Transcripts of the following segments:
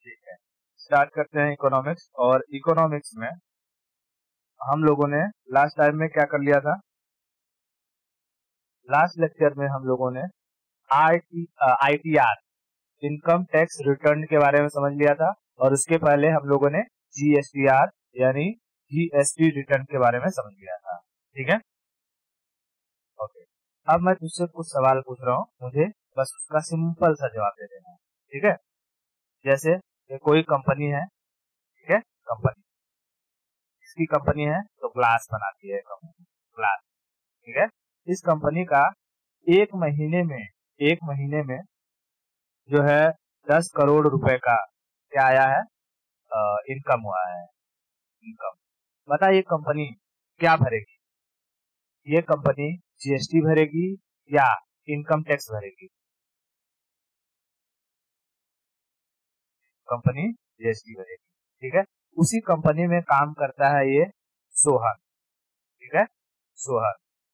ठीक है, स्टार्ट करते हैं इकोनॉमिक्स। और इकोनॉमिक्स में हम लोगों ने लास्ट टाइम में क्या कर लिया था, लास्ट लेक्चर में हम लोगों ने ITR इनकम टैक्स रिटर्न के बारे में समझ लिया था, और उसके पहले हम लोगों ने GSTR यानी GST रिटर्न के बारे में समझ लिया था। ठीक है, ओके। अब मैं तुझसे कुछ सवाल पूछ रहा हूँ, मुझे बस उसका सिंपल सा जवाब दे देना है। ठीक है, जैसे ये कोई कंपनी है, ठीक है, कंपनी, इसकी कंपनी है तो ग्लास बनाती है कंपनी, ग्लास। ठीक है, इस कंपनी का एक महीने में जो है 10 करोड़ रुपए का क्या आया है, इनकम हुआ है, इनकम। बता ये कंपनी क्या भरेगी, ये कंपनी GST भरेगी या इनकम टैक्स भरेगी? कंपनी GST भरेगी। ठीक है, उसी कंपनी में काम करता है ये सोहन। ठीक है, सोहन,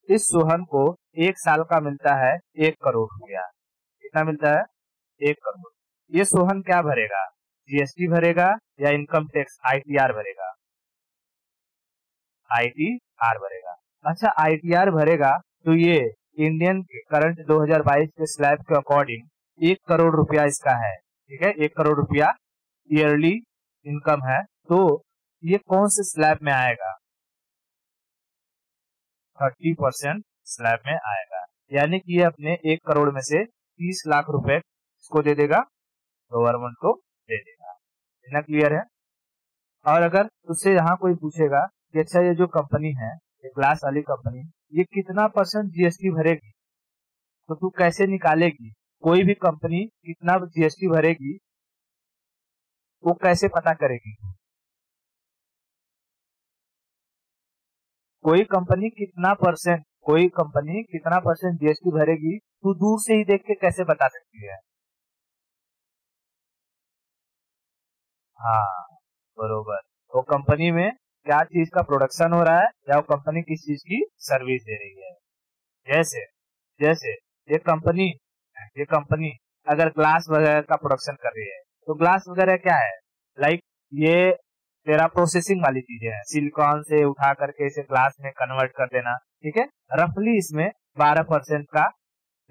इस सोहन को 1 साल का मिलता है 1 करोड़ रुपया। कितना मिलता है? 1 करोड़। ये सोहन क्या भरेगा, GST भरेगा या इनकम टैक्स ITR भरेगा? ITR भरेगा। अच्छा, ITR भरेगा तो ये इंडियन करंट 2022 के स्लैब के अकॉर्डिंग 1 करोड़ रुपया इसका है। ठीक है, 1 करोड़ रुपया ईयरली इनकम है, तो ये कौन से स्लैब में आएगा? 30% स्लैब में आएगा, यानी कि ये अपने 1 करोड़ में से 30 लाख रुपए इसको दे देगा, गवर्नमेंट को दे देगा। इतना क्लियर है? और अगर तुझसे यहाँ कोई पूछेगा कि अच्छा ये जो कंपनी है, ये ग्लास वाली कंपनी, ये कितना % GST भरेगी, तो तू कैसे निकालेगी? कोई भी कंपनी कितना GST भरेगी वो कैसे पता करेगी? कोई कंपनी कितना % GST भरेगी, तू दूर से ही देख के कैसे बता सकती है? हाँ, बरोबर। वो कंपनी में क्या चीज का प्रोडक्शन हो रहा है या वो कंपनी किस चीज की सर्विस दे रही है। जैसे जैसे ये कंपनी अगर ग्लास वगैरह का प्रोडक्शन कर रही है, तो ग्लास वगैरह क्या है, लाइक ये तेरा प्रोसेसिंग वाली चीजें हैं, सिलिकॉन से उठा करके इसे ग्लास में कन्वर्ट कर देना। ठीक है, रफली इसमें 12% का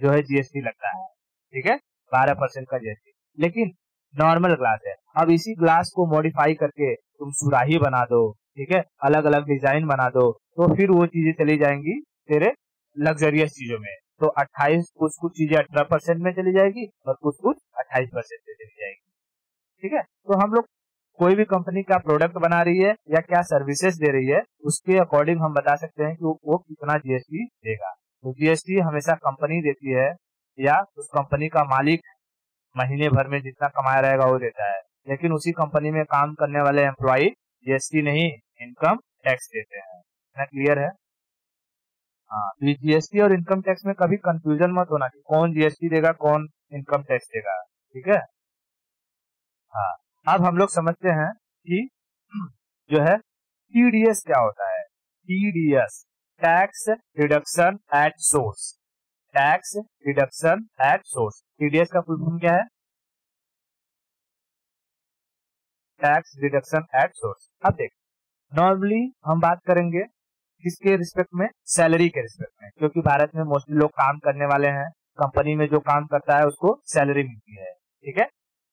जो है GST लगता है। ठीक है, 12% का GST। लेकिन नॉर्मल ग्लास है, अब इसी ग्लास को मॉडिफाई करके तुम सुराही बना दो, ठीक है, अलग अलग डिजाइन बना दो, तो फिर वो चीजें चली जाएंगी तेरे लग्जरियस चीजों में। तो 28 कुछ चीजें 18% में चली जाएगी और कुछ 28% में चली जाएगी। ठीक है, तो हम लोग कोई भी कंपनी क्या प्रोडक्ट बना रही है या क्या सर्विसेज दे रही है, उसके अकॉर्डिंग हम बता सकते हैं कि वो कितना GST देगा। तो GST हमेशा कंपनी देती है या उस कंपनी का मालिक महीने भर में जितना कमाया रहेगा वो देता है, लेकिन उसी कंपनी में काम करने वाले एम्प्लॉय GST नहीं, इनकम टैक्स देते हैं। इतना क्लियर है? हाँ, तो GST और इनकम टैक्स में कभी कंफ्यूजन मत होना कि कौन GST देगा कौन इनकम टैक्स देगा। ठीक है, हाँ। अब हम लोग समझते हैं कि जो है TDS क्या होता है। TDS, tax deduction at source. Tax deduction at source, TDS का फुल फॉर्म क्या है? Tax deduction at source. अब देख, नॉर्मली हम बात करेंगे किसके रिस्पेक्ट में, सैलरी के रिस्पेक्ट में, क्योंकि भारत में मोस्टली लोग काम करने वाले हैं, कंपनी में जो काम करता है उसको सैलरी मिलती है। ठीक है,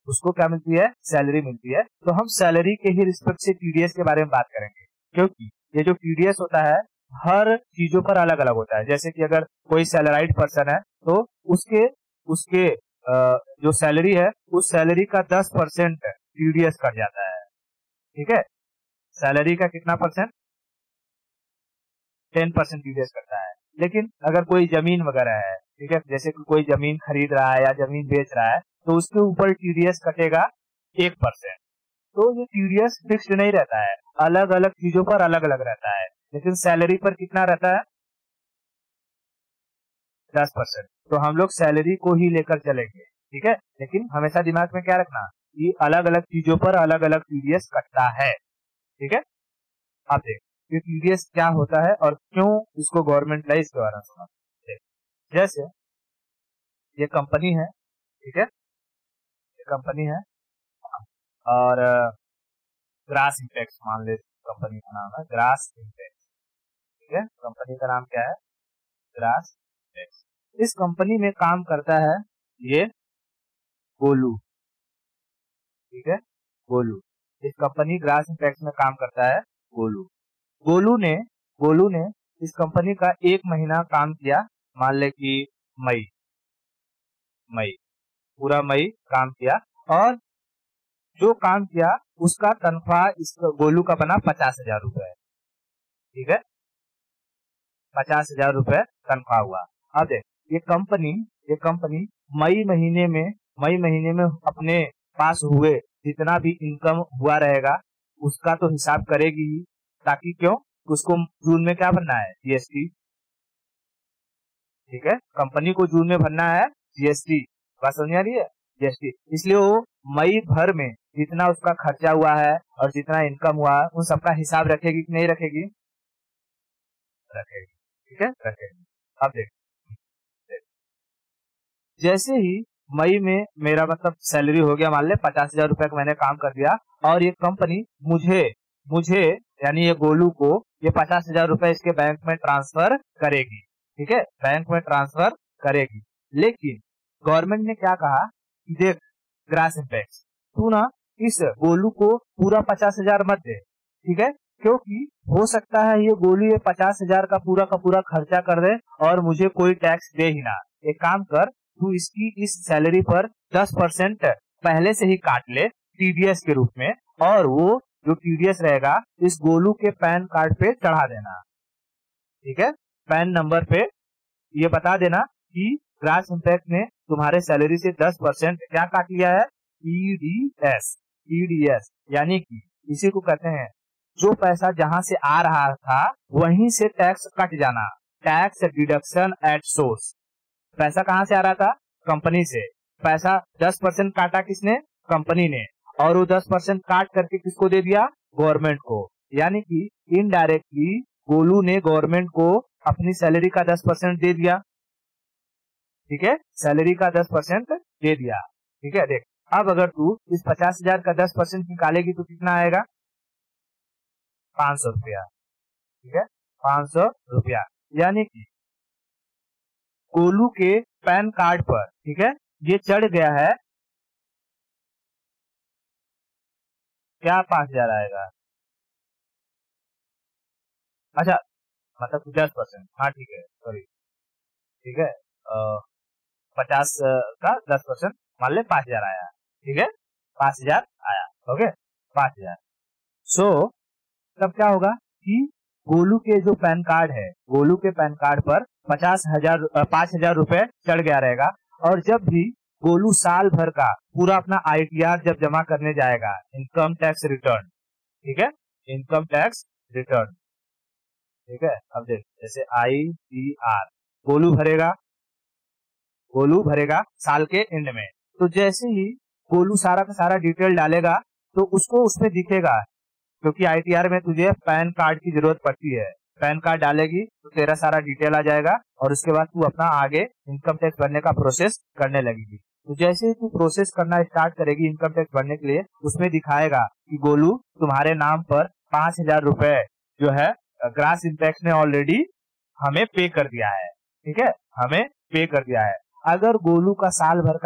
उसको क्या मिलती है, सैलरी मिलती है। तो हम सैलरी के ही रिस्पेक्ट से TDS के बारे में बात करेंगे, क्योंकि ये जो TDS होता है हर चीजों पर अलग अलग होता है। जैसे कि अगर कोई सैलराइड पर्सन है तो उसके उसके जो सैलरी है उस सैलरी का 10% TDS कट जाता है। ठीक है, सैलरी का कितना परसेंट, 10% TDS करता है। लेकिन अगर कोई जमीन वगैरह है, ठीक है, जैसे कि कोई जमीन खरीद रहा है या जमीन बेच रहा है, तो उसके ऊपर TDS कटेगा 1%। तो ये TDS फिक्स्ड नहीं रहता है, अलग अलग चीजों पर अलग अलग रहता है। लेकिन सैलरी पर कितना रहता है, 10%। तो हम लोग सैलरी को ही लेकर चलेंगे। ठीक है, लेकिन हमेशा दिमाग में क्या रखना कि अलग अलग चीजों पर अलग अलग TDS कटता है। ठीक है, आप देख ये TDS क्या होता है और क्यों इसको गवर्नमेंट लाइज के बारे में सुना। जैसे ये कंपनी है, ठीक है, ये कंपनी है, और ग्रास इंपेक्स मान ले कंपनी का नाम है, ग्रास इंपेक्स। ठीक है, कंपनी का नाम क्या है? Grass Impex. इस कंपनी में काम करता है ये गोलू। ठीक है, गोलू। इस कंपनी ग्रास इंपेक्स में काम करता है गोलू। गोलू ने इस कंपनी का 1 महीना काम किया, मान ले कि मई पूरा मई काम किया, और जो काम किया उसका तनख्वाह इस गोलू का बना 50,000 रुपए। ठीक है, 50,000 रुपए तनख्वाह हुआ। अब देख, ये कंपनी मई महीने में अपने पास हुए जितना भी इनकम हुआ रहेगा उसका तो हिसाब करेगी ही, ताकि क्यों, उसको जून में क्या भरना है? जीएसटी। ठीक है, कंपनी को जून में भरना है जीएसटी। बात समझ आ रही है? जीएसटी। इसलिए वो मई भर में जितना उसका खर्चा हुआ है और जितना इनकम हुआ है उन सबका हिसाब रखेगी कि नहीं रखेगी? रखेगी। ठीक है, रखेगी। अब देख, जैसे ही मई में मेरा मतलब सैलरी हो गया, मान ले 50,000 रुपए का मैंने काम कर दिया, और ये कंपनी मुझे यानी ये गोलू को ये 50,000 रुपए इसके बैंक में ट्रांसफर करेगी। ठीक है, बैंक में ट्रांसफर करेगी। लेकिन गवर्नमेंट ने क्या कहा कि देख ग्रास इंपेक्स, तू ना इस गोलू को पूरा 50,000 मत दे। ठीक है, क्योंकि हो सकता है ये गोलू ये 50,000 का पूरा खर्चा कर दे और मुझे कोई टैक्स दे ही ना। एक काम कर, तू इसकी इस सैलरी पर 10% पहले से ही काट ले टीडीएस के रूप में, और वो जो टीडीएस रहेगा इस गोलू के पैन कार्ड पे चढ़ा देना। ठीक है, पैन नंबर पे ये बता देना कि ग्रास इंपेक्ट ने तुम्हारे सैलरी से 10% क्या काट लिया है? टीडीएस, यानी कि इसी को कहते हैं जो पैसा जहां से आ रहा था वहीं से टैक्स कट जाना, टैक्स डिडक्शन एट सोर्स। पैसा कहां से आ रहा था? कंपनी से। पैसा 10% काटा किसने? कंपनी ने, और वो 10% काट करके किसको दे दिया? गवर्नमेंट को। यानी कि इनडायरेक्टली गोलू ने गवर्नमेंट को अपनी सैलरी का 10% दे दिया। ठीक है, सैलरी का 10% दे दिया। ठीक है, देख अब अगर तू इस 50,000 का 10% निकालेगी तो कितना आएगा? 500 रुपया। ठीक है, 500 रुपया। यानी कि गोलू के पैन कार्ड पर, ठीक है, ये चढ़ गया है क्या? 5,000 आएगा। अच्छा, मतलब 10%। हाँ ठीक है, सॉरी। ठीक है, 50 का 10% मान ले 5,000 आया। ठीक है, 5,000 आया। ओके, 5,000। सो तब क्या होगा कि गोलू के जो पैन कार्ड है, गोलू के पैन कार्ड पर 5,000 रुपए चढ़ गया रहेगा, और जब भी गोलू साल भर का पूरा अपना आईटीआर जब जमा करने जाएगा, इनकम टैक्स रिटर्न, ठीक है, इनकम टैक्स रिटर्न। ठीक है, अब देख, जैसे आईटीआर गोलू भरेगा साल के एंड में, तो जैसे ही गोलू सारा का सारा डिटेल डालेगा तो उसको उसमें दिखेगा, क्योंकि आईटीआर में तुझे पैन कार्ड की जरूरत पड़ती है। पैन कार्ड डालेगी तो तेरा सारा डिटेल आ जाएगा, और उसके बाद तू अपना आगे इनकम टैक्स भरने का प्रोसेस करने लगेगी। तो जैसे ही तू प्रोसेस करना स्टार्ट करेगी इनकम टैक्स भरने के लिए, उसमें दिखाएगा कि गोलू तुम्हारे नाम पर 5,000 रुपए जो है ग्रास इंपेक्स ने ऑलरेडी हमें पे कर दिया है। ठीक है, हमें पे कर दिया है। अगर गोलू का साल भर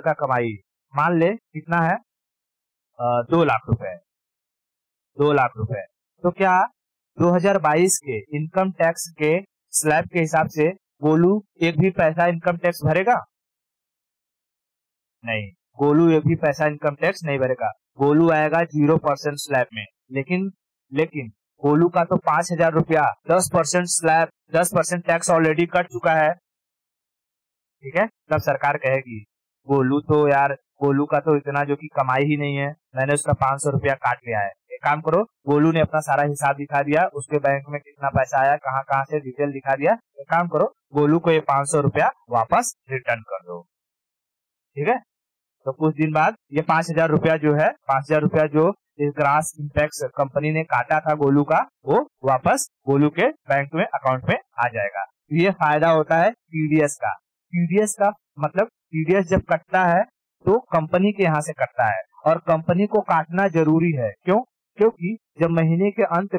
का कमाई मान ले कितना है? 2 लाख रुपए। 2 लाख रुपए, तो क्या 2022 के इनकम टैक्स के स्लैब के हिसाब से गोलू एक भी पैसा इनकम टैक्स भरेगा? नहीं, गोलू एक भी पैसा इनकम टैक्स नहीं भरेगा। गोलू आएगा 0% स्लैब में। लेकिन गोलू का तो 5,000 रुपया 10% स्लैब, 10% टैक्स ऑलरेडी कट चुका है। ठीक है, तब सरकार कहेगी गोलू का तो इतना जो कि कमाई ही नहीं है, मैंने उसका 500 रुपया काट लिया है। एक काम करो, गोलू ने अपना सारा हिसाब दिखा दिया, उसके बैंक में कितना पैसा आया, कहाँ से डिटेल दिखा दिया। एक काम करो, गोलू को ये 500 रुपया वापस रिटर्न कर दो। ठीक है, तो कुछ दिन बाद ये 5,000 रुपया जो है, 5,000 रुपया जो इस ग्रास इंपेक्स कंपनी ने काटा था गोलू का, वो वापस गोलू के बैंक में अकाउंट में आ जाएगा। ये फायदा होता है टीडीएस का। टीडीएस का मतलब टीडीएस जब कटता है तो कंपनी के यहाँ से कटता है, और कंपनी को काटना जरूरी है। क्यों? क्योंकि जब महीने के अंत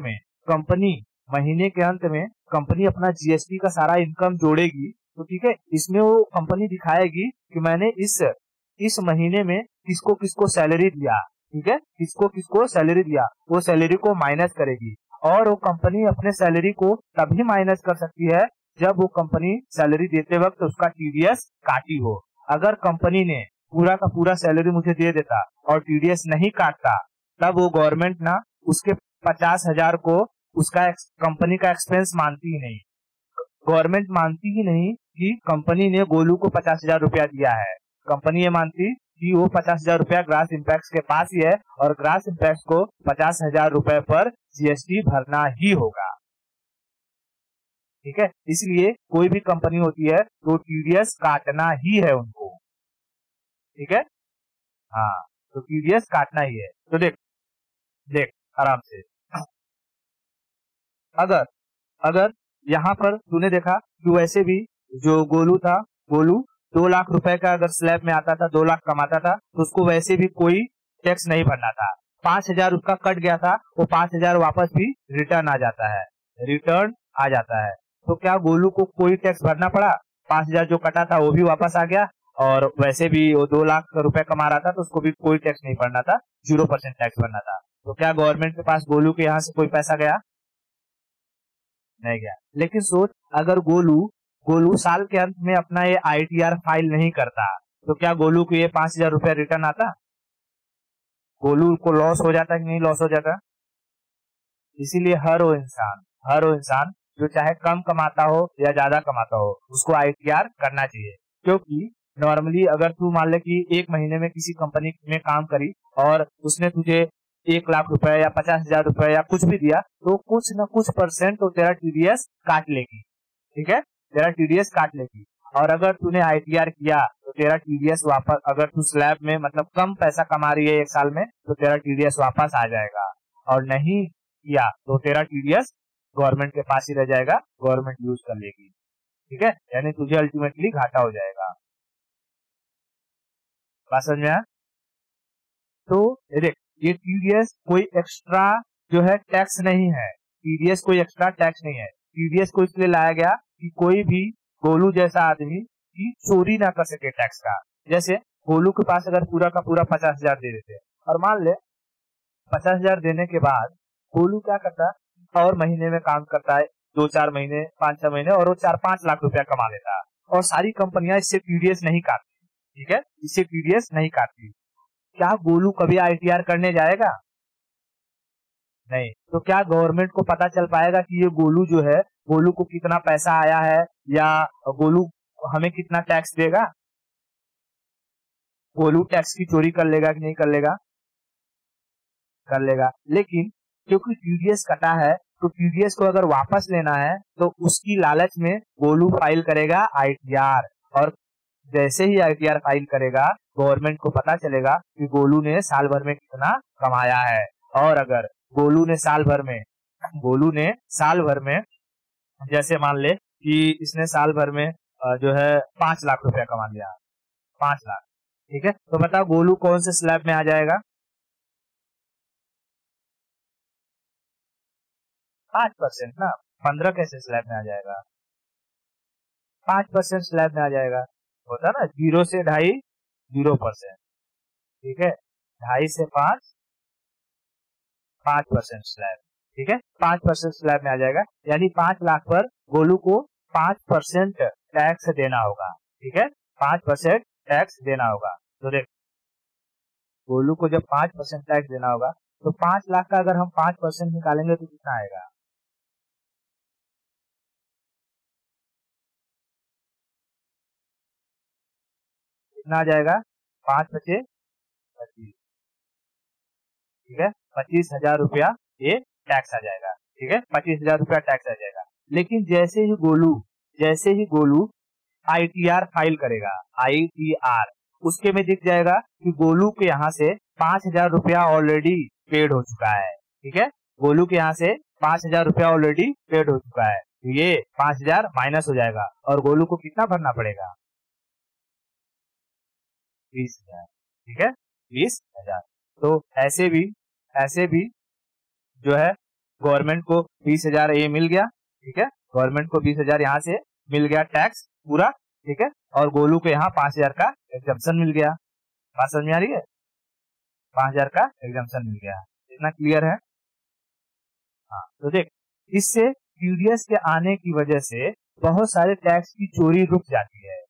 में कंपनी अपना जीएसटी का सारा इनकम जोड़ेगी, तो ठीक है, इसमें वो कंपनी दिखाएगी कि मैंने इस महीने में किसको किसको सैलरी दिया, ठीक है, किसको किसको सैलरी दिया, वो सैलरी को माइनस करेगी। और वो कंपनी अपने सैलरी को तभी माइनस कर सकती है जब वो कंपनी सैलरी देते वक्त उसका टीडीएस काटी हो। अगर कंपनी ने पूरा का पूरा सैलरी मुझे दे देता और टीडीएस नहीं काटता, तब वो गवर्नमेंट ना उसके 50,000 को उसका कंपनी का एक्सपेंस मानती ही नहीं। गवर्नमेंट मानती ही नहीं कि कंपनी ने गोलू को 50,000 रुपया दिया है। कंपनी ये मानती कि वो 50,000 रुपया ग्रास इम्पैक्ट के पास ही है, और ग्रास इम्पैक्ट को 50,000 रुपए पर जीएसटी भरना ही होगा। ठीक है, इसलिए कोई भी कंपनी होती है तो टीडीएस काटना ही है उनको। ठीक है, हाँ, तो टीडीएस काटना ही है। तो देख आराम से, अगर यहाँ पर तूने देखा कि वैसे भी जो गोलू 2 लाख रुपए का अगर स्लैब में आता था, 2 लाख कमाता था, तो उसको वैसे भी कोई टैक्स नहीं भरना था। 5,000 उसका कट गया था, वो 5,000 वापस भी रिटर्न आ जाता है। तो क्या गोलू को कोई टैक्स भरना पड़ा? 5,000 जो कटा था वो भी वापस आ गया, और वैसे भी वो 2 लाख रुपए कमा रहा था, तो उसको भी कोई टैक्स नहीं भरना था, 0% टैक्स भरना था। तो क्या गवर्नमेंट के पास गोलू के यहाँ से कोई पैसा गया? नहीं गया। लेकिन सोच, अगर गोलू साल के अंत में अपना ये आईटीआर फाइल नहीं करता, तो क्या गोलू को ये 5,000 रुपया रिटर्न आता? गोलू को लॉस हो जाता कि नहीं लॉस हो जाता? इसीलिए हर वो इंसान जो चाहे कम कमाता हो या ज्यादा कमाता हो, उसको आईटीआर करना चाहिए। क्योंकि नॉर्मली अगर तू मान ले कि 1 महीने में किसी कंपनी में काम करी और उसने तुझे 1 लाख रुपए या 50,000 रुपए या कुछ भी दिया, तो कुछ न कुछ परसेंट तो तेरा टीडीएस काट लेगी। ठीक है, तेरा टीडीएस काट लेगी। और अगर तूने आईटीआर किया तो तेरा टीडीएस वापस, अगर तू स्लैब में मतलब कम पैसा कमा रही है 1 साल में, तो तेरा टीडीएस वापस आ जाएगा। और नहीं किया तो तेरा टीडीएस गवर्नमेंट के पास ही रह जाएगा, गवर्नमेंट यूज कर लेगी। ठीक है, यानी तुझे अल्टीमेटली घाटा हो जाएगा। बात समझ में आया? तो देख, ये टीडीएस कोई एक्स्ट्रा जो है टैक्स नहीं है। टीडीएस कोई एक्स्ट्रा टैक्स नहीं है। टीडीएस को इसलिए लाया गया कि कोई भी गोलू जैसा आदमी की चोरी ना कर सके टैक्स का। जैसे गोलू के पास अगर पूरा का पूरा 50,000 दे देते, और मान ले 50,000 देने के बाद गोलू क्या करता है, और महीने में काम करता है 2-4 महीने, 5-6 महीने, और वो 4-5 लाख रुपया कमा लेता है, और सारी कंपनियां इससे टीडीएस नहीं काटती। ठीक है, इससे टीडीएस नहीं काटती। क्या गोलू कभी आईटीआर करने जाएगा? नहीं। तो क्या गवर्नमेंट को पता चल पाएगा कि ये गोलू जो है, गोलू को कितना पैसा आया है, या गोलू हमें कितना टैक्स देगा? गोलू टैक्स की चोरी कर लेगा कि नहीं कर लेगा? कर लेगा। लेकिन क्योंकि टीडीएस कटा है, तो टीडीएस को अगर वापस लेना है तो उसकी लालच में गोलू फाइल करेगा आईटीआर, और जैसे ही आईटीआर फाइल करेगा, गवर्नमेंट को पता चलेगा कि गोलू ने साल भर में कितना कमाया है। और अगर गोलू ने साल भर में जैसे मान ले कि इसने साल भर में जो है 5 लाख रुपया कमा लिया, 5 लाख, ठीक है, तो बताओ गोलू कौन से स्लैब में आ जाएगा? 5% ना, 15 कैसे स्लैब में आ जाएगा? 5% स्लैब में आ जाएगा। होता ना 0 से 2.5 0%, ठीक है, 2.5 से 5% स्लैब, ठीक है, 5% स्लैब में आ जाएगा। यानी 5 लाख पर गोलू को 5% टैक्स देना होगा। ठीक है, 5% टैक्स देना होगा। तो देख, गोलू को जब 5% टैक्स देना होगा, तो 5 लाख का अगर हम 5% निकालेंगे तो कितना आएगा? कितना आ जाएगा? 5 × 5 = 25, ठीक है, 25,000 रुपया ये टैक्स आ जाएगा। ठीक है, 25,000 रुपया टैक्स आ जाएगा। लेकिन जैसे ही गोलू आईटीआर फाइल करेगा, आईटीआर, उसके में दिख जाएगा कि गोलू के यहाँ से 5,000 रुपया ऑलरेडी पेड हो चुका है। ठीक है, गोलू के यहाँ से 5,000 रुपया ऑलरेडी पेड हो चुका है। ये 5,000 माइनस हो जाएगा, और गोलू को कितना भरना पड़ेगा? 20,000, ठीक है, 20,000। तो ऐसे भी जो है गवर्नमेंट को 20,000 ये मिल गया, ठीक है, गवर्नमेंट को 20,000 यहाँ से मिल गया टैक्स पूरा, ठीक है, और गोलू को यहाँ 5,000 का एग्जम्पशन मिल गया। बात समझ में आ रही है? 5,000 का एग्जम्पशन मिल गया। इतना क्लियर है? हाँ, तो देख, इससे टीडीएस के आने की वजह से बहुत सारे टैक्स की चोरी रुक जाती है,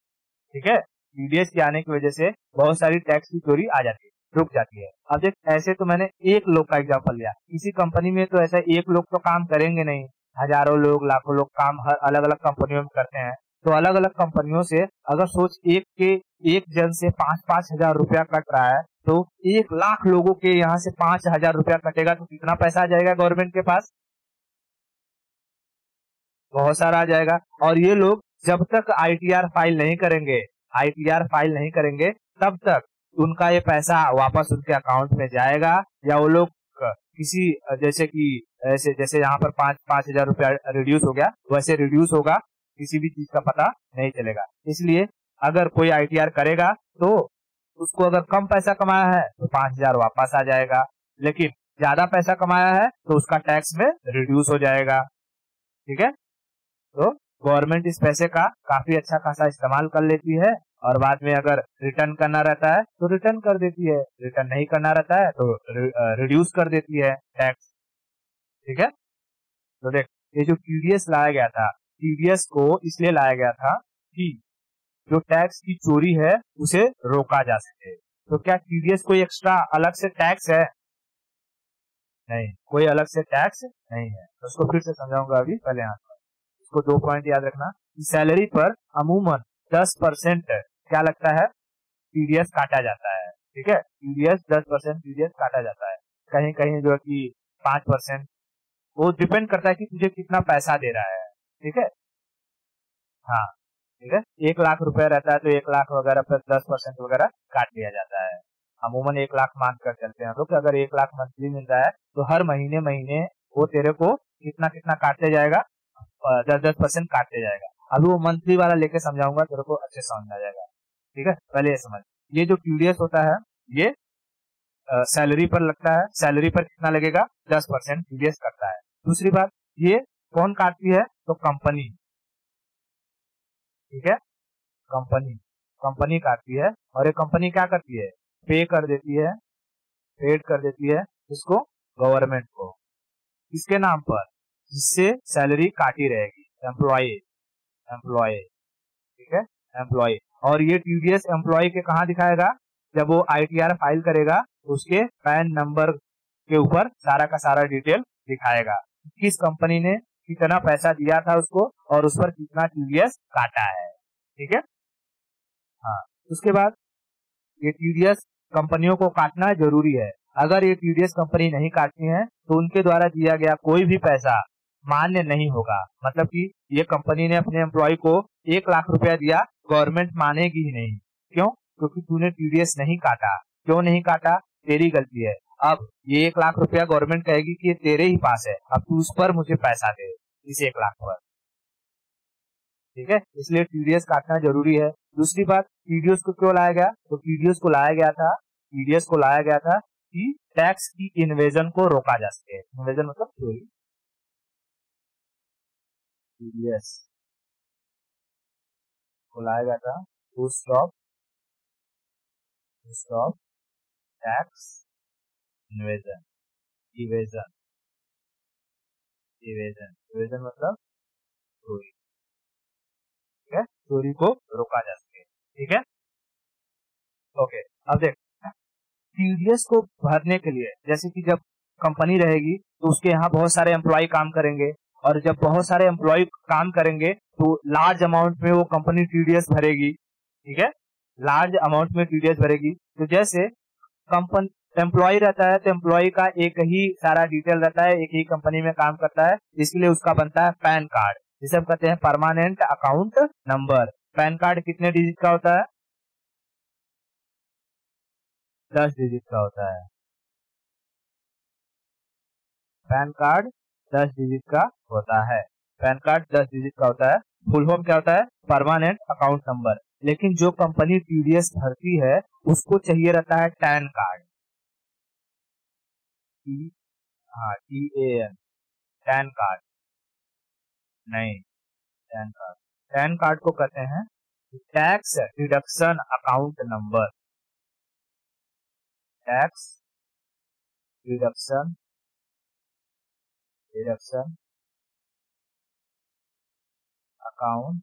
ठीक है, टीडीएस के आने की वजह से बहुत सारी टैक्स की चोरी आ जाती है, रुक जाती है। अब देख, ऐसे तो मैंने एक लोग का एग्जांपल लिया, किसी कंपनी में तो ऐसा एक लोग तो काम करेंगे नहीं, हजारों लोग लाखों लोग काम हर अलग अलग कंपनियों में करते हैं। तो अलग अलग कंपनियों से अगर सोच एक जन से 5-5 हजार रुपया कट रहा है, तो 1,00,000 लोगों के यहाँ से 5,000 रुपया कटेगा तो कितना पैसा आ जाएगा गवर्नमेंट के पास? बहुत सारा आ जाएगा। और ये लोग जब तक आईटीआर फाइल नहीं करेंगे तब तक उनका ये पैसा वापस उनके अकाउंट में जाएगा, या वो लोग किसी जैसे यहाँ पर 5,000 रुपया रिड्यूस हो गया, वैसे रिड्यूस होगा, किसी भी चीज का पता नहीं चलेगा। इसलिए अगर कोई आईटीआर करेगा तो उसको अगर कम पैसा कमाया है तो 5,000 वापस आ जाएगा, लेकिन ज्यादा पैसा कमाया है तो उसका टैक्स में रिड्यूस हो जाएगा, ठीक है। तो गवर्नमेंट इस पैसे का काफी अच्छा खासा इस्तेमाल कर लेती है, और बाद में अगर रिटर्न करना रहता है तो रिटर्न कर देती है, रिटर्न नहीं करना रहता है तो रिड्यूस कर देती है टैक्स, ठीक है। तो देख, ये जो टीडीएस लाया गया था, टीडीएस को इसलिए लाया गया था कि जो टैक्स की चोरी है उसे रोका जा सके। तो क्या टीडीएस कोई एक्स्ट्रा अलग से टैक्स है? नहीं, कोई अलग से टैक्स नहीं है। तो उसको फिर से समझाऊंगा अभी, पहले यहाँ पर इसको 2 पॉइंट याद रखना। सैलरी पर अमूमन 10% क्या लगता है, टीडीएस काटा जाता है, ठीक है, टीडीएस 10% टीडीएस काटा जाता है, कहीं कहीं जो है कि 5%, वो डिपेंड करता है कि तुझे कितना पैसा दे रहा है, ठीक है। हाँ, ठीक है, 1,00,000 रुपया रहता है तो 1,00,000 वगैरह पर 10% वगैरह काट लिया जाता है। अमूमन 1,00,000 मान कर चलते हैं तो अगर 1,00,000 मंथली मिल रहा है तो हर महीने महीने वो तेरे को कितना कितना काटते जाएगा, 10% काटते जाएगा। अभी वो मंथली वाला लेके समझाऊंगा, तेरे को अच्छे समझ में आ जाएगा, ठीक है। पहले ये समझ, ये जो टीडीएस होता है ये सैलरी पर लगता है, सैलरी पर कितना लगेगा, 10% टीडीएस करता है। दूसरी बात, ये कौन काटती है, तो कंपनी, ठीक है, कंपनी काटती है। और ये कंपनी क्या करती है, पेड कर देती है इसको, गवर्नमेंट को, किसके नाम पर, जिससे सैलरी काटी रहेगी, एम्प्लॉय, ठीक है, एम्प्लॉय। और ये टीडीएस एम्प्लॉय के कहाँ दिखाएगा, जब वो आईटीआर फाइल करेगा तो उसके पैन नंबर के ऊपर सारा का सारा डिटेल दिखाएगा, किस कंपनी ने कितना पैसा दिया था उसको और उस पर कितना टीडीएस काटा है, ठीक है। हाँ, उसके बाद ये टीडीएस कंपनियों को काटना जरूरी है। अगर ये टीडीएस कंपनी नहीं काटती है तो उनके द्वारा दिया गया कोई भी पैसा मान्य नहीं होगा। मतलब कि ये कंपनी ने अपने एम्प्लॉय को 1,00,000 रुपया दिया, गवर्नमेंट मानेगी ही नहीं। क्यों? क्योंकि तूने टीडीएस नहीं काटा। क्यों नहीं काटा? तेरी गलती है। अब ये 1,00,000 रुपया गवर्नमेंट कहेगी कि ये तेरे ही पास है, अब तू उस पर मुझे पैसा दे, इस 1,00,000 पर, ठीक है। इसलिए टीडीएस काटना जरूरी है। दूसरी बात, टीडीएस को क्यों लाया गया, तो टीडीएस को लाया गया था कि टैक्स की इन्वेजन को रोका जा सके। इन्वेजन मतलब चोरी। टीडीएस को लाया गया था to stop tax invasion, evasion मतलब चोरी, ठीक है, चोरी को रोका जा सके, ठीक है। ओके, अब देख, टीडीएस को भरने के लिए, जैसे कि जब कंपनी रहेगी तो उसके यहाँ बहुत सारे एम्प्लॉय काम करेंगे, और जब बहुत सारे एम्प्लॉय काम करेंगे तो लार्ज अमाउंट में वो कंपनी टीडीएस भरेगी, ठीक है, लार्ज अमाउंट में टीडीएस भरेगी। तो जैसे कंपनी एम्प्लॉय रहता है तो एम्प्लॉय का एक ही सारा डिटेल रहता है, एक ही कंपनी में काम करता है, इसलिए उसका बनता है पैन कार्ड, जिसे हम कहते हैं permanent account number. Pan card कितने डिजिट का होता है? 10 डिजिट का होता है। पैन कार्ड 10 डिजिट का होता है। पैन कार्ड 10 डिजिट का होता है। फुल फॉर्म क्या होता है? Permanent account number. लेकिन जो कंपनी टीडीएस भरती है उसको चाहिए रहता है टैन कार्ड। हाँ, TAN, टैन कार्ड नहीं, टैन कार्ड, टैन कार्ड को कहते हैं tax deduction account number. Tax deduction account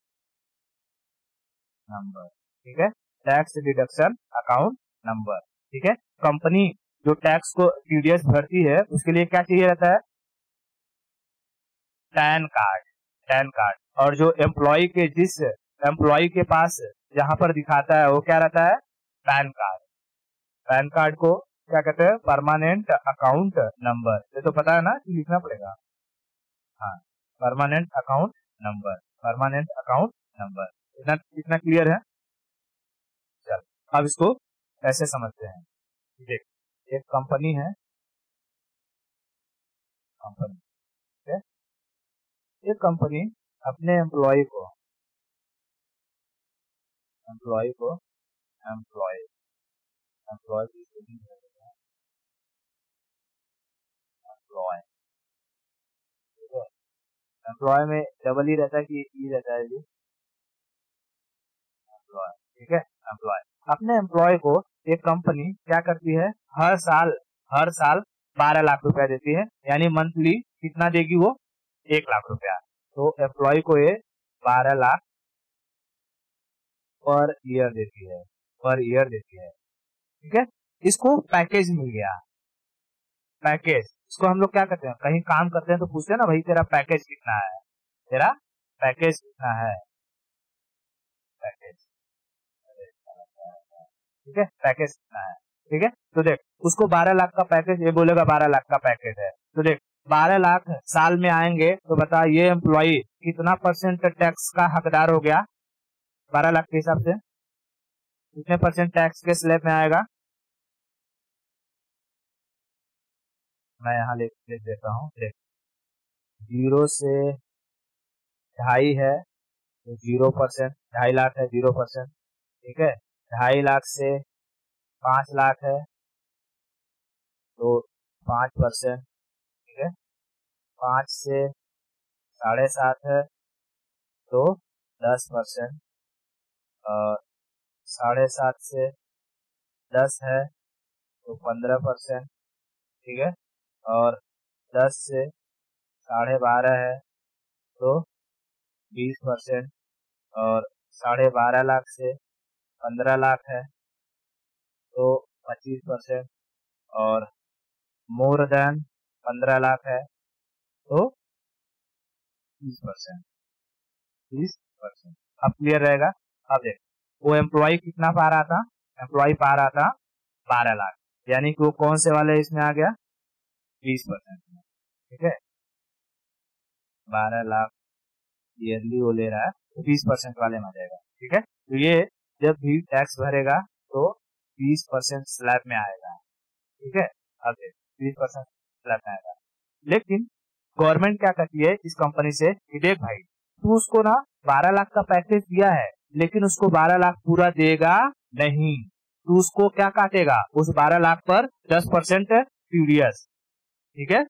number, ठीक है, टैक्स डिडक्शन अकाउंट नंबर, ठीक है। कंपनी जो टैक्स को टीडीएस भरती है उसके लिए क्या चाहिए रहता है? Tan card, tan card. और जो एम्प्लॉय के जिस एम्प्लॉय के पास जहां पर दिखाता है वो क्या रहता है? Pan card. पैन कार्ड को क्या कहते हैं? Permanent account number. ये तो पता है ना कि लिखना पड़ेगा। हाँ, permanent account number, permanent account number. इतना क्लियर है? चल अब इसको ऐसे समझते हैं। देख, एक कंपनी है, कंपनी, ठीक है, एक कंपनी अपने एम्प्लॉय को एम्प्लॉय एम्प्लॉय में डबल ही रहता है कि ई रहता है जी? एम्प्लॉय, ठीक है, एम्प्लॉय। अपने एम्प्लॉय को एक कंपनी क्या करती है? हर साल 12 लाख रुपया देती है, यानी मंथली कितना देगी वो? 1 लाख रुपया। तो एम्प्लॉय को ये 12 लाख पर ईयर देती है, ठीक है। इसको पैकेज मिल गया, पैकेज। इसको हम लोग क्या करते हैं? कहीं काम करते हैं तो पूछते हैं ना, भाई तेरा पैकेज कितना है, तेरा पैकेज कितना है, पैकेज, ठीक है, पैकेज कितना है, ठीक है। तो देख, उसको 12 लाख का पैकेज, ये बोलेगा 12 लाख का पैकेज है। तो देख, 12 लाख साल में आएंगे तो बता ये एम्प्लॉई कितना परसेंट टैक्स का हकदार हो गया? 12 लाख के हिसाब से कितने परसेंट टैक्स के स्लैब में आएगा? मैं यहाँ लिख देता हूँ। देख, 0 से 2.5 है तो 0%, 2.5 लाख है 0%, ठीक है। 2.5 लाख से 5 लाख है तो 5%, ठीक है। 5 से 7.5 है तो 10%, और 7.5 से 10 है तो 15%, ठीक है। और 10 से 12.5 है तो 20%, और 12.5 लाख से 15 लाख है तो 25%, और मोर देन 15 लाख है तो 30%, 30%। अब क्लियर रहेगा? अब देख, वो एम्प्लॉय कितना पा रहा था? एम्प्लॉय पा रहा था 12 लाख, यानी कि वो कौन से वाले इसमें आ गया? 20% में, ठीक है। 12 लाख ईयरली वो ले रहा है तो 20% वाले में आ जाएगा, ठीक है। तो ये जब भी टैक्स भरेगा तो 20% स्लैब में आएगा, ठीक है। अब देख, 20% स्लैब में आएगा। लेकिन गवर्नमेंट क्या करती है इस कंपनी से कि देख भाई, तू उसको ना 12 लाख का पैकेज दिया है, लेकिन उसको 12 लाख पूरा देगा नहीं, तू उसको क्या काटेगा? उस 12 लाख पर 10% टीडीएस, ठीक है।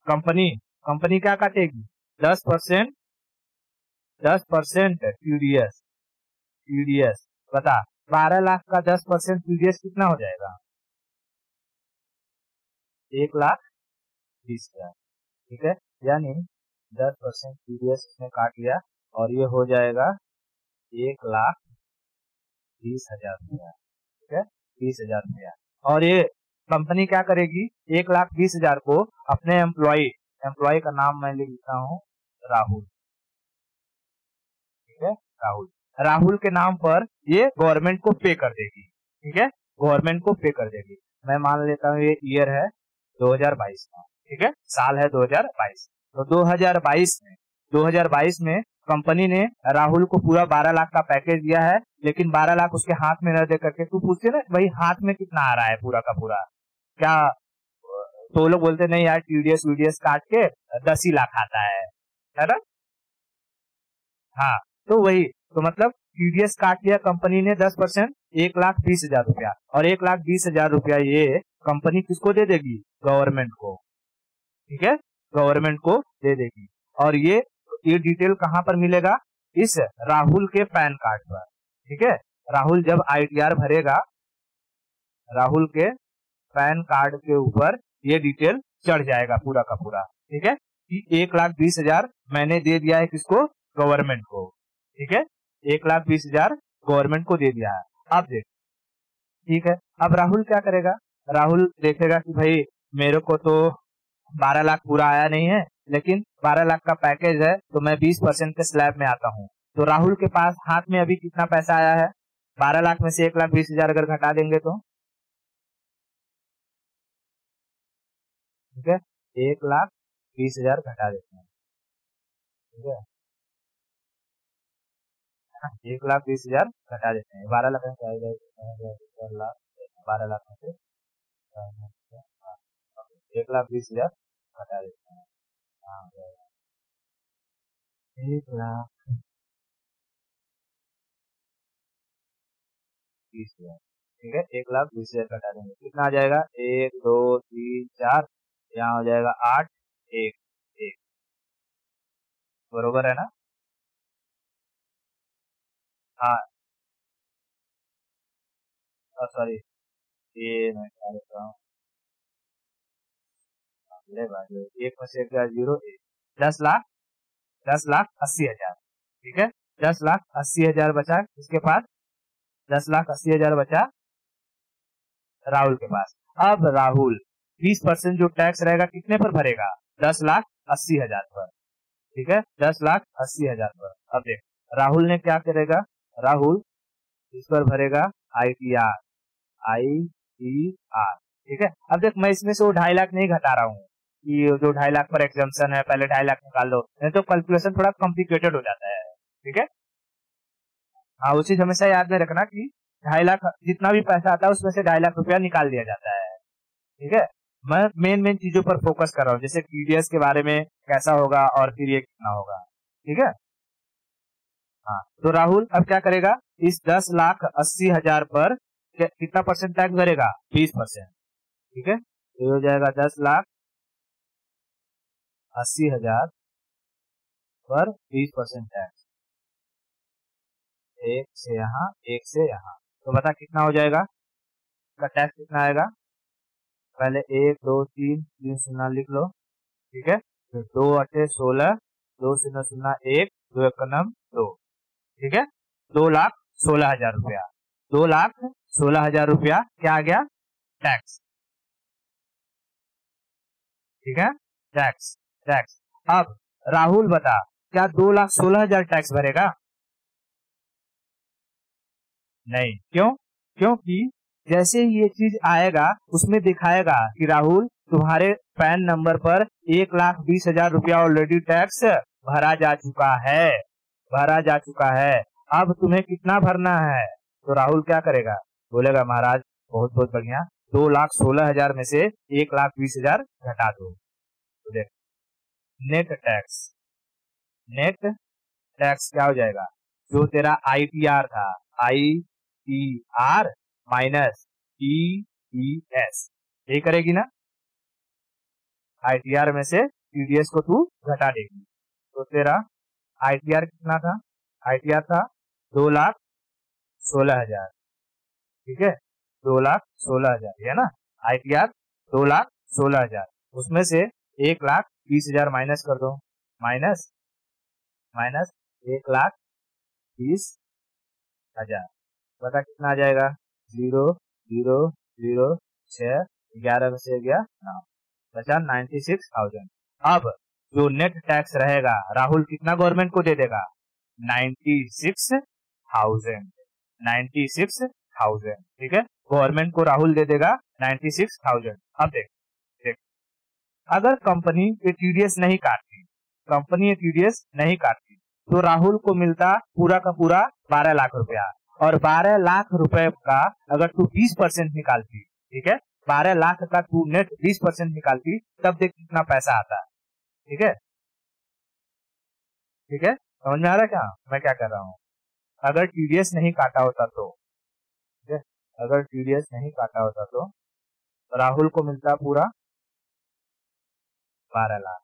कंपनी क्या काटेगी? 10% टीडीएस। बता, 12 लाख का 10% टीडीएस कितना हो जाएगा? 1,20,000, ठीक है। यानी 10% टीडीएस इसमें काट लिया और ये हो जाएगा 1,20,000 रुपया, ठीक है, 20,000 रुपया। और ये कंपनी क्या करेगी? 1,20,000 को अपने एम्प्लॉय का नाम मैं लिखता हूँ राहुल, ठीक है, राहुल के नाम पर ये गवर्नमेंट को पे कर देगी, ठीक है, गवर्नमेंट को पे कर देगी। मैं मान लेता हूँ ये ईयर है 2022 का, ठीक है, साल है 2022। तो 2022 में कंपनी ने राहुल को पूरा 12 लाख का पैकेज दिया है, लेकिन 12 लाख उसके हाथ में न दे करके, तू पूछते ना भाई हाथ में कितना आ रहा है पूरा का पूरा, क्या तो लोग बोलते नहीं यार टीडीएस काट के 10 ही लाख आता है ना। हाँ, तो वही, तो मतलब टीडीएस काट लिया कंपनी ने 10%, 1,20,000 रुपया, और 1,20,000 रुपया ये कंपनी किसको दे देगी? गवर्नमेंट को। ठीक है, गवर्नमेंट को दे देगी। और ये डिटेल कहाँ पर मिलेगा? इस राहुल के पैन कार्ड पर। ठीक है, राहुल जब आईटीआर भरेगा, राहुल के पैन कार्ड के ऊपर ये डिटेल चढ़ जाएगा पूरा का पूरा। ठीक है, कि 1,20,000 मैंने दे दिया है किसको? गवर्नमेंट को। ठीक है, 1,20,000 गवर्नमेंट को दे दिया है। अब देख, ठीक है, अब राहुल क्या करेगा? राहुल देखेगा कि भाई मेरे को तो 12 लाख पूरा आया नहीं है, लेकिन 12 लाख का पैकेज है, तो मैं 20% के स्लैब में आता हूँ। तो राहुल के पास हाथ में अभी कितना पैसा आया है? 12 लाख में से 1,20,000 अगर घटा देंगे तो, ठीक है, 1,20,000 घटा देते हैं। ठीक है, 1,20,000 घटा देते हैं। 12 लाख में 12 लाख में से 1,20,000 घटा देते हैं। 1,20,000। ठीक है, 1,20,000 घटा देंगे, कितना आ जाएगा? 1 2 3 4, यहाँ हो जाएगा 8 1 1, बरोबर है ना? हाँ, सॉरी, ये मैं क्या लिख रहा हूँ, एक में से क्या? 0 1, 10,80,000। ठीक है, 10,80,000 बचा किसके पास? 10,80,000 बचा राहुल के पास। अब राहुल 20% जो टैक्स रहेगा कितने पर भरेगा? 10,80,000 पर। ठीक है, 10,80,000 पर। अब देख, राहुल ने क्या करेगा? राहुल इस पर भरेगा आईटीआर। आईटीआर, ठीक है। अब देख, मैं इसमें से वो 2.5 लाख नहीं घटा रहा हूँ कि जो 2.5 लाख पर एग्जाम्पशन है, पहले 2.5 लाख निकाल दो, नहीं तो कैलकुलेशन थोड़ा कॉम्प्लिकेटेड हो जाता है। ठीक है, हाँ, उसी हमेशा याद में रखना कि 2.5 लाख जितना भी पैसा आता है उसमें से 2.5 लाख रुपया निकाल दिया जाता है। ठीक है, मैं मेन चीजों पर फोकस कर रहा हूँ, जैसे टीडीएस के बारे में कैसा होगा और फिर ये कितना होगा। ठीक है, हाँ, तो राहुल अब क्या करेगा? इस 10,80,000 पर कितना परसेंट टैक्स भरेगा? 20%। ठीक है, तो हो जाएगा 10,80,000 पर 20% टैक्स। एक से यहाँ, एक से यहाँ, तो बता कितना हो जाएगा? का टैक्स कितना आएगा? पहले 1 2 3 3 शून्य लिख लो। ठीक है, फिर 2 8 16, 2 0 0 1, 2 1 2। ठीक है, 2,16,000 रुपया। 2,16,000 रुपया क्या आ गया? टैक्स। ठीक है, टैक्स टैक्स। अब राहुल बता, क्या 2,16,000 टैक्स भरेगा? नहीं, क्यों? क्योंकि जैसे ही ये चीज आएगा उसमें दिखाएगा कि राहुल तुम्हारे पैन नंबर पर 1,20,000 रुपया ऑलरेडी टैक्स भरा जा चुका है, भरा जा चुका है। अब तुम्हें कितना भरना है? तो राहुल क्या करेगा? बोलेगा महाराज बहुत बहुत बढ़िया, 2,16,000 में से 1,20,000 घटा दो। तो देख, नेट टैक्स, नेट टैक्स क्या हो जाएगा? जो तेरा आईटीआर था, आईटीआर माइनस टीडीएस, ये करेगी ना? आईटीआर में से टीडीएस को तू घटा देगी, तो तेरा आईटीआर कितना था? आईटीआर था 2,16,000। ठीक है, 2,16,000 है ना आईटीआर? 2,16,000, उसमें से 1,20,000 माइनस कर दो, माइनस माइनस 1,20,000, बता कितना आ जाएगा? 0 0 0 6, 11 में से गया 9, बचा 96,000। अब जो नेट टैक्स रहेगा राहुल कितना गवर्नमेंट को दे देगा? 96,000, 96,000। ठीक है, गवर्नमेंट को राहुल दे देगा 96,000। अब देख देख, अगर कंपनी ये टीडीएस नहीं काटती, कंपनी ये टीडीएस नहीं काटती, तो राहुल को मिलता पूरा का पूरा 12 लाख रुपया। और 12 लाख रुपए का अगर तू 20% निकालती, ठीक है, 12 लाख का तू नेट 20% निकालती, तब देख कितना पैसा आता है। ठीक है, ठीक है, समझ में आ रहा है क्या मैं क्या कर रहा हूँ? अगर टीडीएस नहीं काटा होता तो, ठीक है, अगर टीडीएस नहीं काटा होता तो राहुल को मिलता पूरा 12 लाख।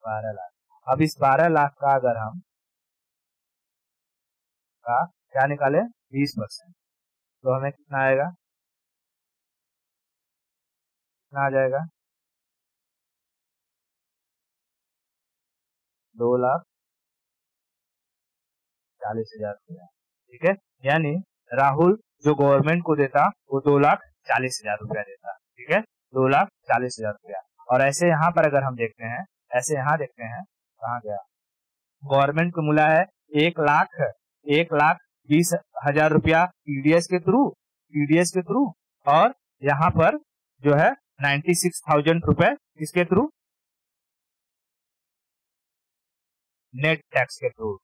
12 लाख। अब इस 12 लाख का अगर हम का क्या निकाले 20%, तो हमें कितना आएगा, कितना आ जाएगा 2,40,000 रुपया। ठीक है, यानी राहुल जो गवर्नमेंट को देता वो 2,40,000 रुपया देता। ठीक है, 2,40,000 रुपया। और ऐसे यहाँ पर अगर हम देखते हैं, ऐसे यहाँ देखते हैं, कहाँ गया, गवर्नमेंट को मिला है 1,20,000 रुपया टीडीएस के थ्रू, और यहाँ पर जो है 96,000 रुपए किसके थ्रू, नेट टैक्स के थ्रू।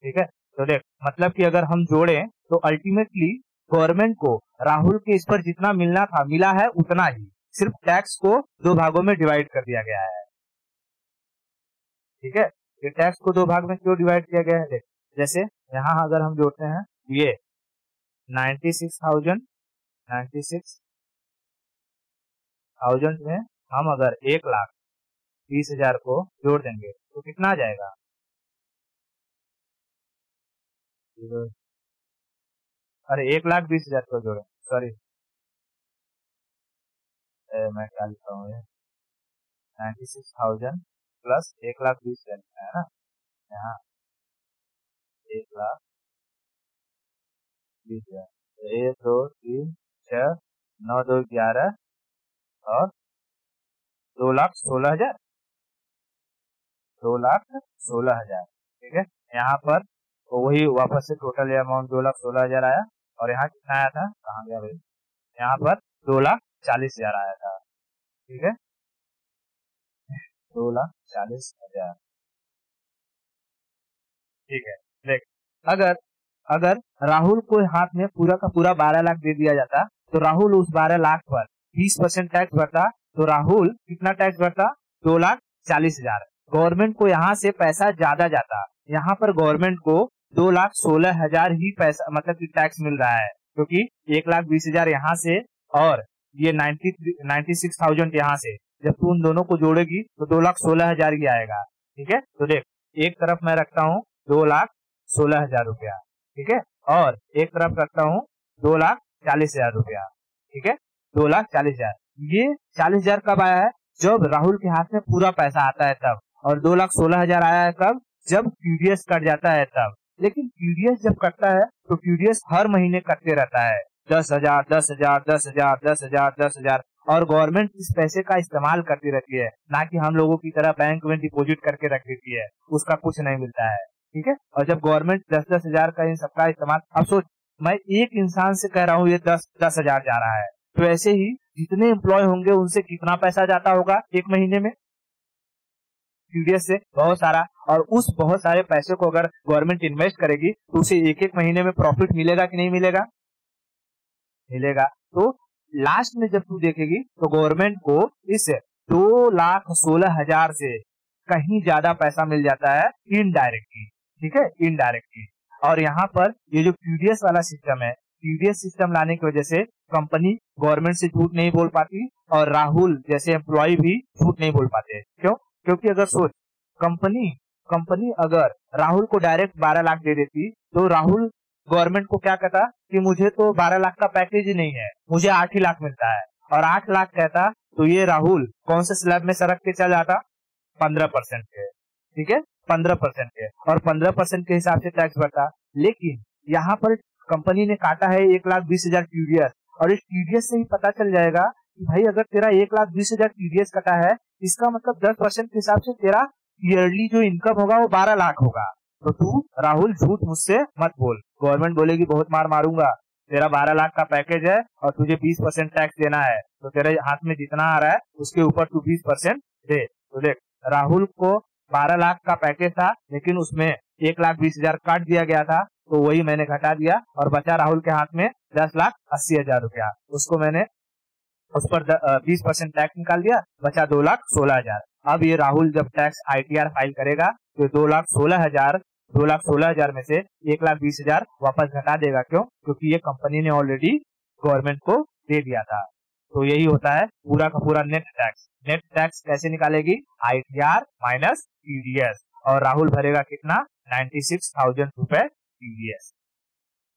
ठीक है, तो देख मतलब कि अगर हम जोड़े तो अल्टीमेटली गवर्नमेंट को राहुल के इस पर जितना मिलना था मिला है उतना ही, सिर्फ टैक्स को 2 भागों में डिवाइड कर दिया गया है। ठीक है, ये टैक्स को 2 भाग में क्यों डिवाइड किया गया है, देख जैसे यहाँ अगर हम जोड़ते हैं ये 96,000 में हम अगर 1,20,000 को जोड़ देंगे तो कितना आ जाएगा, अरे 1,20,000 को जोड़े, सॉरी मैं क्या लिखा हूँ, 96,000 प्लस 1,20,000 है ना, यहाँ 1,20,000, 1 2 3 6 9 2 11 और 2,16,000, 2,16,000। ठीक है, यहाँ पर तो वही वापस से टोटल अमाउंट 2,16,000 आया, और यहाँ कितना आया था, कहाँ गया भाई, यहाँ पर 2,40,000 आया था। ठीक है, 2,40,000। ठीक है, देख अगर राहुल को हाथ में पूरा का पूरा 12 लाख दे दिया जाता तो राहुल उस 12 लाख पर 20% टैक्स भरता, तो राहुल कितना टैक्स भरता, 2,40,000। गवर्नमेंट को यहाँ से पैसा ज्यादा जाता, यहाँ पर गवर्नमेंट को 2,16,000 ही पैसा मतलब कि टैक्स मिल रहा है, क्योंकि 1,20,000 यहाँ से और ये 96,000 यहाँ से, जब तू उन दोनों को जोड़ेगी तो 2,16,000 ही आएगा। ठीक है, तो देख एक तरफ मैं रखता हूँ 2,16,000 रुपया, ठीक है, और एक तरफ रखता हूँ 2,40,000 रुपया। ठीक है, 2,40,000, ये 40,000 कब आया है, जब राहुल के हाथ में पूरा पैसा आता है तब, और 2,16,000 आया है कब, जब टीडीएस कट जाता है तब। लेकिन टीडीएस जब कटता है तो टीडीएस हर महीने कटते रहता है, 10,000 10,000 10,000 10,000 10,000, और गवर्नमेंट इस पैसे का इस्तेमाल करती रहती है, ना कि हम लोगों की तरह बैंक में डिपॉजिट करके रख देती है, उसका कुछ नहीं मिलता है। ठीक है, और जब गवर्नमेंट 10,000 का इन सबका इस्तेमाल, अब सोच मैं एक इंसान से कह रहा हूँ ये 10,000 जा रहा है, तो ऐसे ही जितने एम्प्लॉय होंगे उनसे कितना पैसा जाता होगा एक महीने में टीडीएस से, बहुत सारा, और उस बहुत सारे पैसे को अगर गवर्नमेंट इन्वेस्ट करेगी तो उसे एक महीने में प्रॉफिट मिलेगा कि नहीं मिलेगा, मिलेगा। तो लास्ट में जब तू देखेगी तो गवर्नमेंट को इस 2,16,000 से कहीं ज्यादा पैसा मिल जाता है इनडायरेक्टली। ठीक है, इनडायरेक्टली। और यहाँ पर ये जो टीडीएस वाला सिस्टम है, टीडीएस सिस्टम लाने की वजह से कंपनी गवर्नमेंट से झूठ नहीं बोल पाती, और राहुल जैसे एम्प्लॉय भी झूठ नहीं बोल पाते। क्यों, क्योंकि अगर सोच कंपनी अगर राहुल को डायरेक्ट 12 लाख दे देती तो राहुल गवर्नमेंट को क्या कहता कि मुझे तो 12 लाख का पैकेज ही नहीं है, मुझे 8 ही लाख मिलता है, और 8 लाख कहता तो ये राहुल कौन से स्लैब में सड़क के चल जाता, 15% के। ठीक है, 15% के, और 15% के हिसाब से टैक्स भरता। लेकिन यहाँ पर कंपनी ने काटा है 1,20,000 टीडीएस, और इस टीडीएस से ही पता चल जाएगा कि भाई अगर तेरा 1,20,000 टीडीएस कटा है, इसका मतलब 10% के हिसाब से तेरा ईयरली जो इनकम होगा वो 12 लाख होगा। तो तू राहुल झूठ मुझसे मत बोल, गवर्नमेंट बोलेगी बहुत मार मारूंगा, तेरा 12 लाख का पैकेज है और तुझे 20% टैक्स देना है, तो तेरे हाथ में जितना आ रहा है उसके ऊपर तू 20% दे। तो देख राहुल को 12 लाख का पैकेज था, लेकिन उसमें 1,20,000 काट दिया गया था, तो वही मैंने घटा दिया, और बचा राहुल के हाथ में 10,80,000 रुपया, उसको मैंने उस पर 20% टैक्स निकाल दिया, बचा 2,16,000। अब ये राहुल जब टैक्स ITR फाइल करेगा तो 2,16,000 2,16,000 में से 1,20,000 वापस घटा देगा। क्यों? क्योंकि ये कंपनी ने ऑलरेडी गवर्नमेंट को दे दिया था। तो यही होता है पूरा का पूरा नेट टैक्स। नेट टैक्स कैसे निकालेगी? ITR माइनस TDS, और राहुल भरेगा कितना? 96,000 रुपए TDS।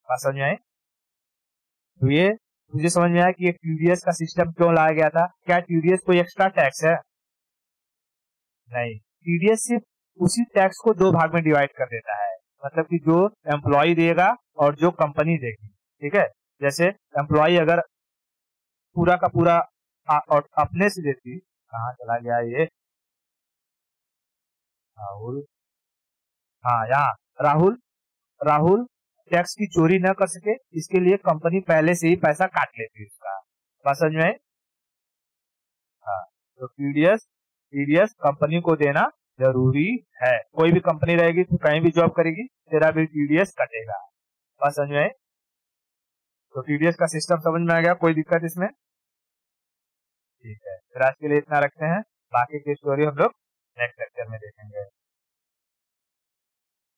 बात समझ में आई? तो ये मुझे समझ में आया कि ये TDS का सिस्टम क्यों लाया गया था। क्या TDS कोई एक्स्ट्रा टैक्स है? नहीं, TDS सिर्फ उसी टैक्स को दो भाग में डिवाइड कर देता है, मतलब कि जो एम्प्लॉय देगा और जो कंपनी देगी। ठीक है, जैसे एम्प्लॉय अगर पूरा का पूरा और अपने से देती, कहाँ चला गया ये राहुल, हाँ यहाँ राहुल, राहुल टैक्स की चोरी न कर सके, इसके लिए कंपनी पहले से ही पैसा काट लेती है उसका। बात समझ में? हाँ, तो TDS कंपनी को देना जरूरी है। कोई भी कंपनी रहेगी तो कहीं भी जॉब करेगी, तेरा भी TDS कटेगा। बात समझ में? तो TDS का सिस्टम समझ में आ गया? कोई दिक्कत इसमें? ठीक है, फिर आज के लिए इतना रखते हैं, बाकी की स्टोरी हम लोग नेक्स्ट लेक्चर में देखेंगे।